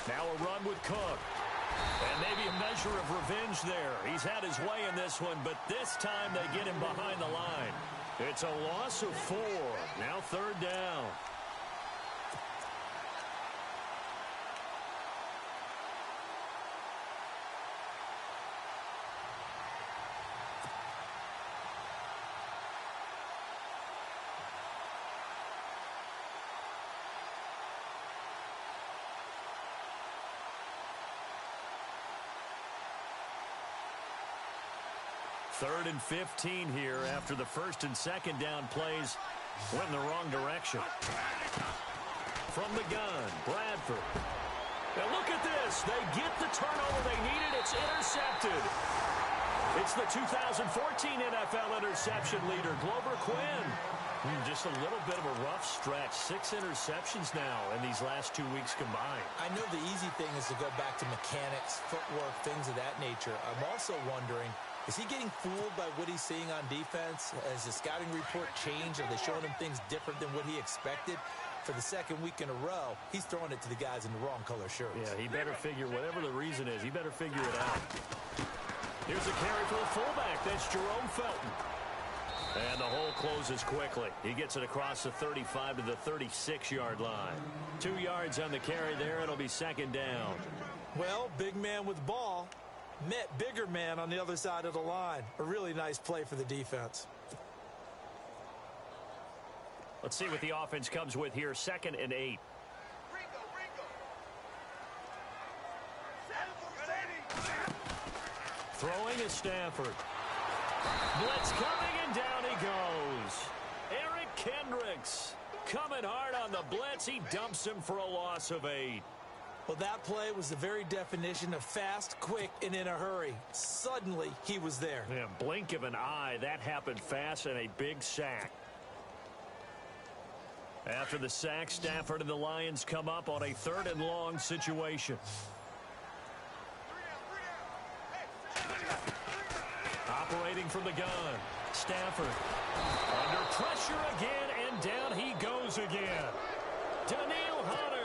Speaker 2: Now a run with Cook. And maybe a measure of revenge there. He's had his way in this one, but this time they get him behind the line. It's a loss of 4. Now 3rd down. Third and 15 here after the first and second down plays went in the wrong direction. From the gun, Bradford. Now look at this. They get the turnover they needed. It's intercepted. It's the 2014 NFL interception leader, Glover Quinn. Just a little bit of a rough stretch. 6 interceptions now in these last 2 weeks combined.
Speaker 3: I know the easy thing is to go back to mechanics, footwork, things of that nature. I'm also wondering, is he getting fooled by what he's seeing on defense? Has the scouting report changed? Are they showing him things different than what he expected? For the second week in a row, he's throwing it to the guys in the wrong color shirts.
Speaker 2: Yeah, he better figure, whatever the reason is, he better figure it out. Here's a carry for the fullback. That's Jerome Felton. And the hole closes quickly. He gets it across the 35 to the 36-yard line. 2 yards on the carry there. It'll be 2nd down.
Speaker 3: Well, big man with ball met bigger man on the other side of the line. A really nice play for the defense.
Speaker 2: Let's see what the offense comes with here. 2nd and 8. Throwing is Stafford. Blitz coming, and down he goes. Eric Kendricks coming hard on the blitz. He dumps him for a loss of 8.
Speaker 3: Well, that play was the very definition of fast, quick, and in a hurry. Suddenly, he was there.
Speaker 2: Yeah, blink of an eye. That happened fast and a big sack. After the sack, Stafford and the Lions come up on a 3rd and long situation. Operating from the gun. Stafford under pressure again, and down he goes again. Daniil Hunter.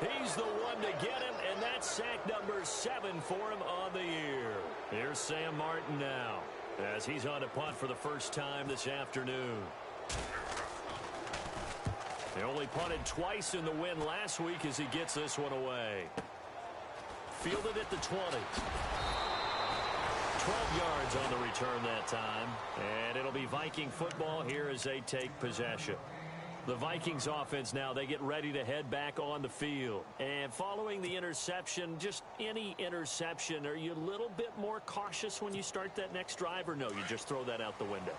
Speaker 2: He's the one to get him, and that's sack number 7 for him on the year. Here's Sam Martin now as he's on to punt for the first time this afternoon. They only punted twice in the win last week as he gets this one away. Fielded at the 20. 12 yards on the return that time. And it'll be Viking football here as they take possession. The Vikings offense now, they get ready to head back on the field. And following the interception, just any interception, are you a little bit more cautious when you start that next drive, or no, you just throw that out the window?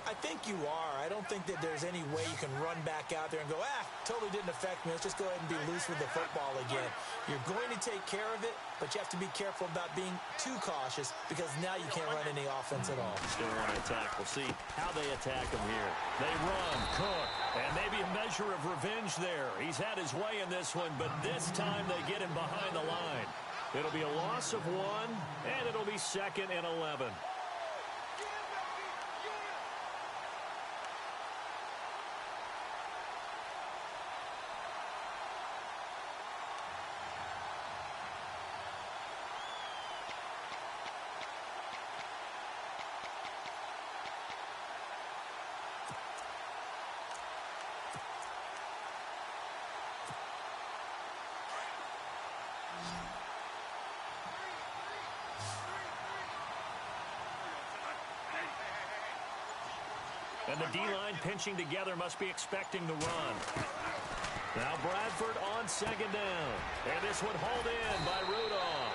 Speaker 3: I think you are. I don't think that there's any way you can run back out there and go, totally didn't affect me. Let's just go ahead and be loose with the football again. You're going to take care of it, but you have to be careful about being too cautious because now you can't run any offense at all.
Speaker 2: Still want to attack. We'll see how they attack him here. They run, Cook, and maybe a measure of revenge there. He's had his way in this one, but this time they get him behind the line. It'll be a loss of 1, and it'll be 2nd and 11. And the D-line pinching together must be expecting the run. Now Bradford on 2nd down. And this one hauled in by Rudolph.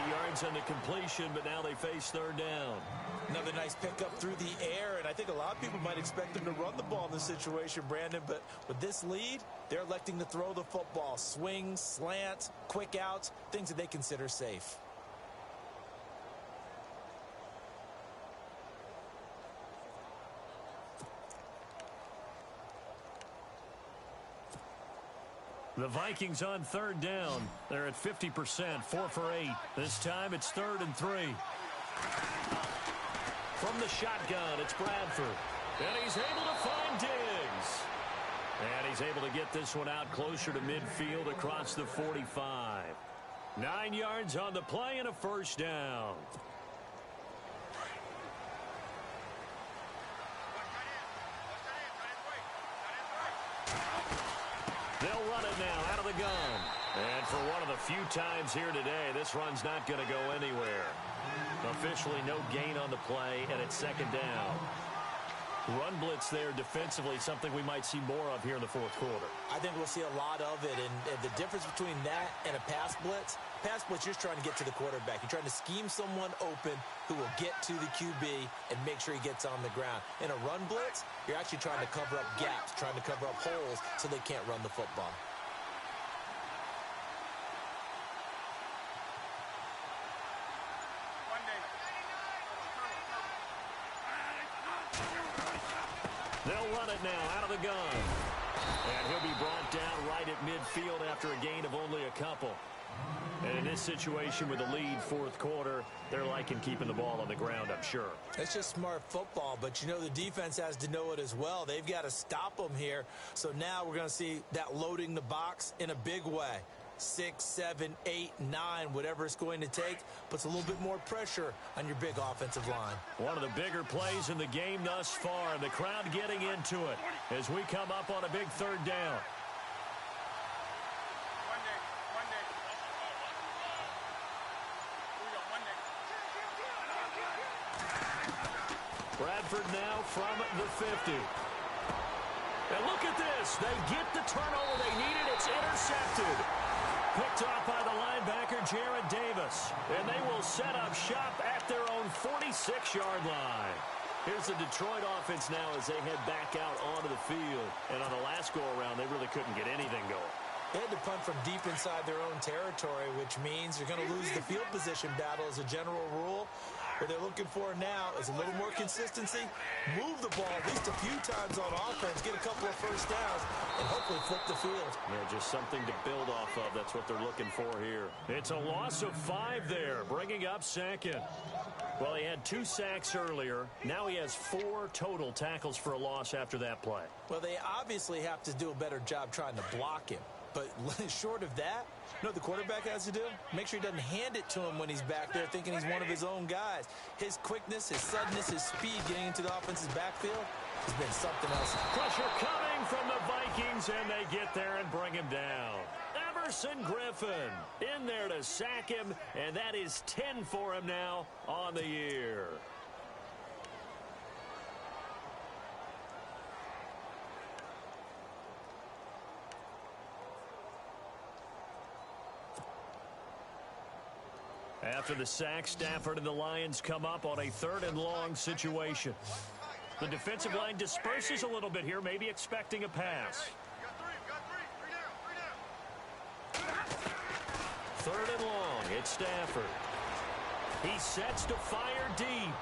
Speaker 2: 8 yards on the completion, but now they face 3rd down.
Speaker 3: Another nice pickup through the air, and I think a lot of people might expect them to run the ball in this situation, Brandon, but with this lead, they're electing to throw the football. Swings, slants, quick outs, things that they consider safe.
Speaker 2: The Vikings on 3rd down. They're at 50%, 4 for 8. This time it's 3rd and 3. From the shotgun, it's Bradford. And he's able to find Diggs. And he's able to get this one out closer to midfield across the 45. 9 yards on the play and a 1st down. They'll run it now out of the gun. And for one of the few times here today, this run's not going to go anywhere. Officially no gain on the play, and it's 2nd down. Run blitz there defensively, something we might see more of here in the 4th quarter.
Speaker 3: I think we'll see a lot of it, and the difference between that and a pass blitz, you're just trying to get to the quarterback. You're trying to scheme someone open who will get to the QB and make sure he gets on the ground. In a run blitz, you're actually trying to cover up gaps, trying to cover up holes so they can't run the football.
Speaker 2: They'll run it now out of the gun. And he'll be brought down right at midfield after a gain of only a couple. And in this situation with the lead 4th quarter, they're liking keeping the ball on the ground, I'm sure.
Speaker 3: It's just smart football, but you know the defense has to know it as well. They've got to stop them here. So now we're going to see that loading the box in a big way. 6, 7, 8, 9, whatever it's going to take, puts a little bit more pressure on your big offensive line.
Speaker 2: One of the bigger plays in the game thus far. The crowd getting into it as we come up on a big 3rd down. Bradford now from the 50. And look at this. They get the turnover they needed. It's intercepted. Picked off by the linebacker, Jared Davis. And they will set up shop at their own 46-yard line. Here's the Detroit offense now as they head back out onto the field. And on the last go-around, they really couldn't get anything going.
Speaker 3: They had to punt from deep inside their own territory, which means you're going to lose the field position battle as a general rule. What they're looking for now is a little more consistency, move the ball at least a few times on offense, get a couple of first downs, and hopefully flip the field.
Speaker 2: Yeah, just something to build off of. That's what they're looking for here. It's a loss of 5 there, bringing up second. Well, he had 2 sacks earlier. Now he has 4 total tackles for a loss after that play.
Speaker 3: Well, they obviously have to do a better job trying to block him. But short of that, you know what the quarterback has to do? Make sure he doesn't hand it to him when he's back there thinking he's one of his own guys. His quickness, his suddenness, his speed getting into the offense's backfield has been something else.
Speaker 2: Pressure coming from the Vikings, and they get there and bring him down. Everson Griffin in there to sack him, and that is 10 for him now on the year. After the sack, Stafford and the Lions come up on a 3rd and long situation. The defensive line disperses a little bit here, maybe expecting a pass. 3rd and long, it's Stafford. He sets to fire deep.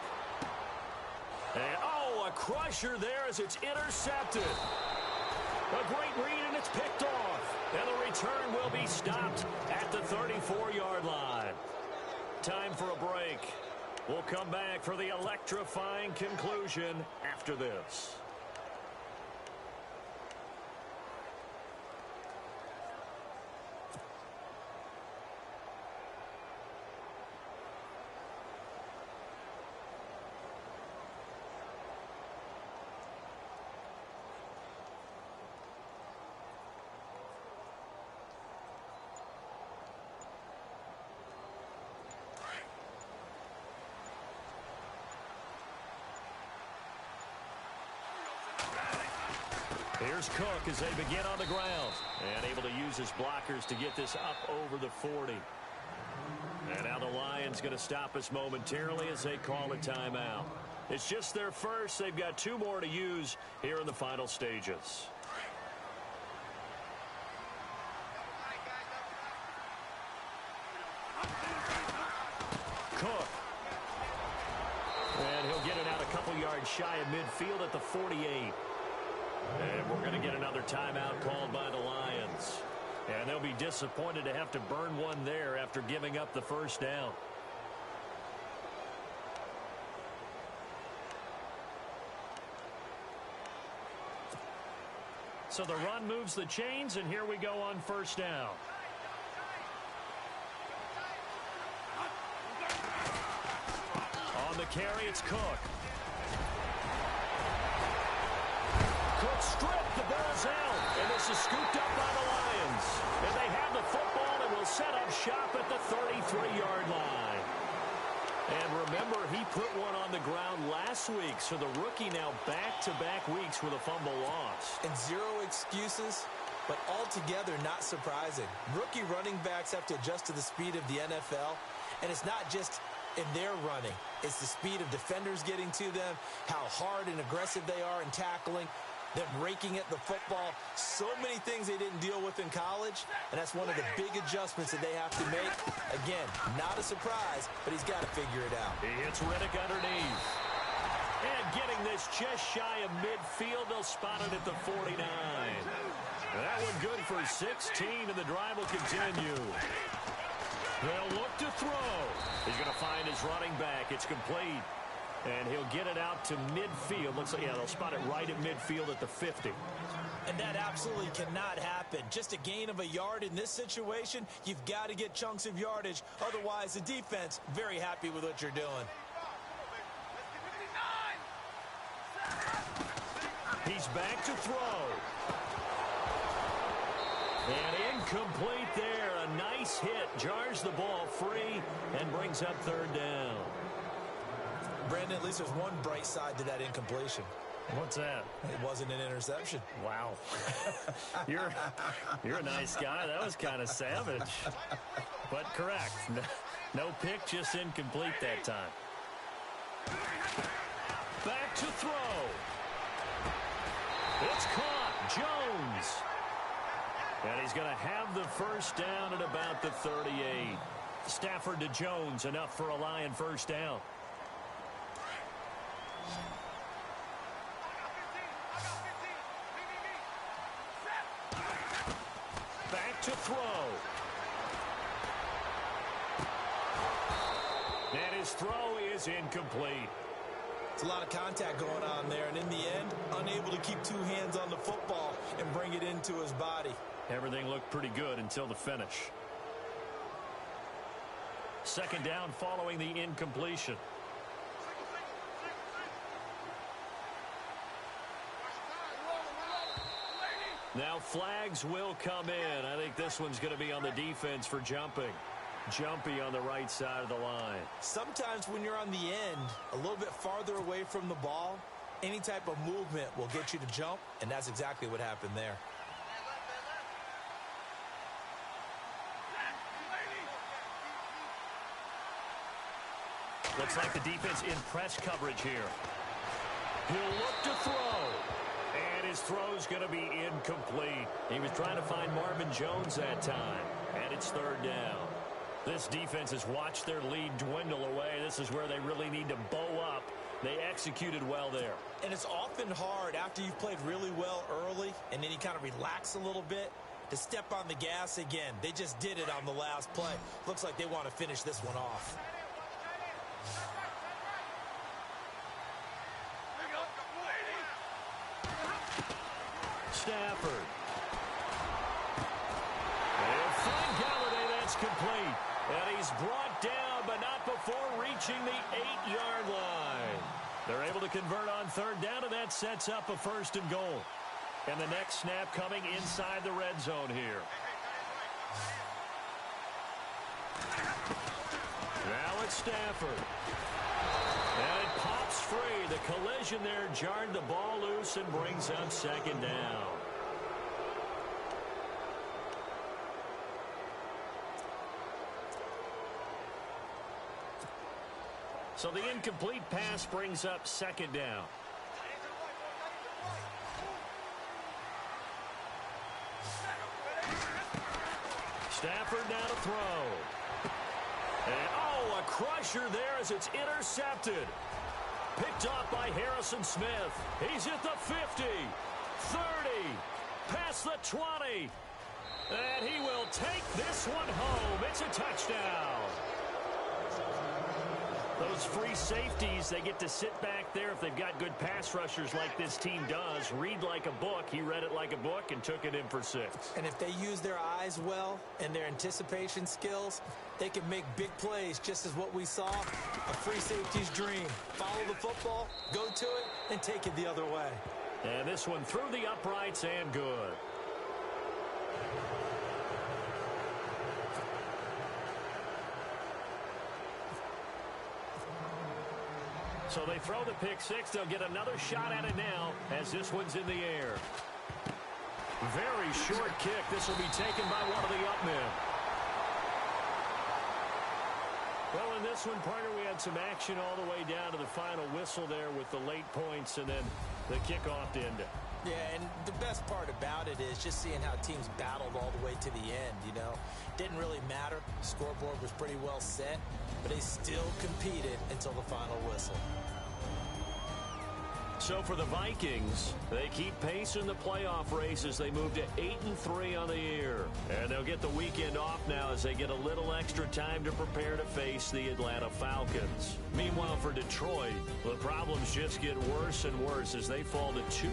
Speaker 2: And, oh, a crusher there as it's intercepted. A great read, and it's picked off. And the return will be stopped at the 34-yard line. Time for a break. We'll come back for the electrifying conclusion after this. Here's Cook as they begin on the ground. And able to use his blockers to get this up over the 40. And now the Lions going to stop us momentarily as they call a timeout. It's just their first. They've got 2 more to use here in the final stages. Cook. And he'll get it out a couple yards shy of midfield at the 48. And we're going to get another timeout called by the Lions. And they'll be disappointed to have to burn one there after giving up the first down. So the run moves the chains, and here we go on first down. On the carry, it's Cook. Cook stripped, the ball's out, and this is scooped up by the Lions. And they have the football and will set up shop at the 33-yard line. And remember, he put one on the ground last week, so the rookie now back-to-back weeks with a fumble loss.
Speaker 3: And 0 excuses, but altogether not surprising. Rookie running backs have to adjust to the speed of the NFL, and it's not just in their running. It's the speed of defenders getting to them, how hard and aggressive they are in tackling, them raking at the football. So many things they didn't deal with in college, and that's one of the big adjustments that they have to make. Again, not a surprise, but he's got to figure it out.
Speaker 2: He hits Riddick underneath. And getting this just shy of midfield, they'll spot it at the 49. That one good for 16, and the drive will continue. They'll look to throw. He's going to find his running back. It's complete. And he'll get it out to midfield. Looks like, yeah, they'll spot it right at midfield at the 50.
Speaker 3: And that absolutely cannot happen. Just a gain of a yard in this situation, you've got to get chunks of yardage. Otherwise, the defense, very happy with what you're doing.
Speaker 2: He's back to throw. And incomplete there. A nice hit. Jars the ball free and brings up 3rd down.
Speaker 3: Brandon, at least there's one bright side to that incompletion.
Speaker 2: What's that?
Speaker 3: It wasn't an interception.
Speaker 2: Wow. You're a nice guy. That was kind of savage. But correct. No pick, just incomplete that time. Back to throw. It's caught. Jones. And he's going to have the first down at about the 38. Stafford to Jones, enough for a Lion first down. Back to throw. And his throw is incomplete.
Speaker 3: It's a lot of contact going on there, and in the end, unable to keep two hands on the football and bring it into his body.
Speaker 2: Everything looked pretty good until the finish. Second down following the incompletion. Now flags will come in. I think this one's going to be on the defense for jumping. Jumpy on the right side of the line.
Speaker 3: Sometimes when you're on the end, a little bit farther away from the ball, any type of movement will get you to jump, and that's exactly what happened there.
Speaker 2: Looks like the defense in press coverage here. He'll look to throw. And his throw's going to be incomplete. He was trying to find Marvin Jones that time. And it's third down. This defense has watched their lead dwindle away. This is where they really need to bow up. They executed well there.
Speaker 3: And it's often hard after you've played really well early and then you kind of relax a little bit to step on the gas again. They just did it on the last play. Looks like they want to finish this one off.
Speaker 2: Stafford. And Frank Galladay, that's complete. And he's brought down, but not before reaching the 8-yard line. They're able to convert on third down, and that sets up a first and goal. And the next snap coming inside the red zone here. Now it's Stafford. And it pops free. The collision there jarred the ball loose and brings up second down. So the incomplete pass brings up second down. Stafford now to throw. And, oh, a crusher there as it's intercepted. Picked off by Harrison Smith. He's at the 50, 30, past the 20. And he will take this one home. It's a touchdown. Those free safeties, they get to sit back there if they've got good pass rushers like this team does. Read like a book. He read it like a book and took it in for 6.
Speaker 3: And if they use their eyes well and their anticipation skills, they can make big plays, just as what we saw, a free safety's dream. Follow the football, go to it, and take it the other way.
Speaker 2: And this one through the uprights and good. So they throw the pick six. They'll get another shot at it now as this one's in the air. Very short kick. This will be taken by one of the up men. Well, in this one, partner, we had some action all the way down to the final whistle there with the late points and then the kickoff to end it.
Speaker 3: Yeah, and the best part about it is just seeing how teams battled all the way to the end, you know. Didn't really matter. The scoreboard was pretty well set, but they still competed until the final whistle.
Speaker 2: So for the Vikings, they keep pace in the playoff race as they move to 8-3 on the year. And they'll get the weekend off now as they get a little extra time to prepare to face the Atlanta Falcons. Meanwhile, for Detroit, the problems just get worse and worse as they fall to 2-9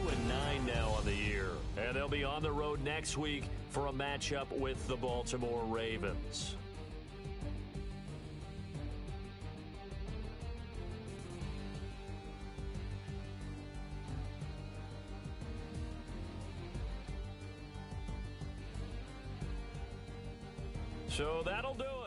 Speaker 2: now on the year. And they'll be on the road next week for a matchup with the Baltimore Ravens. So that'll do it.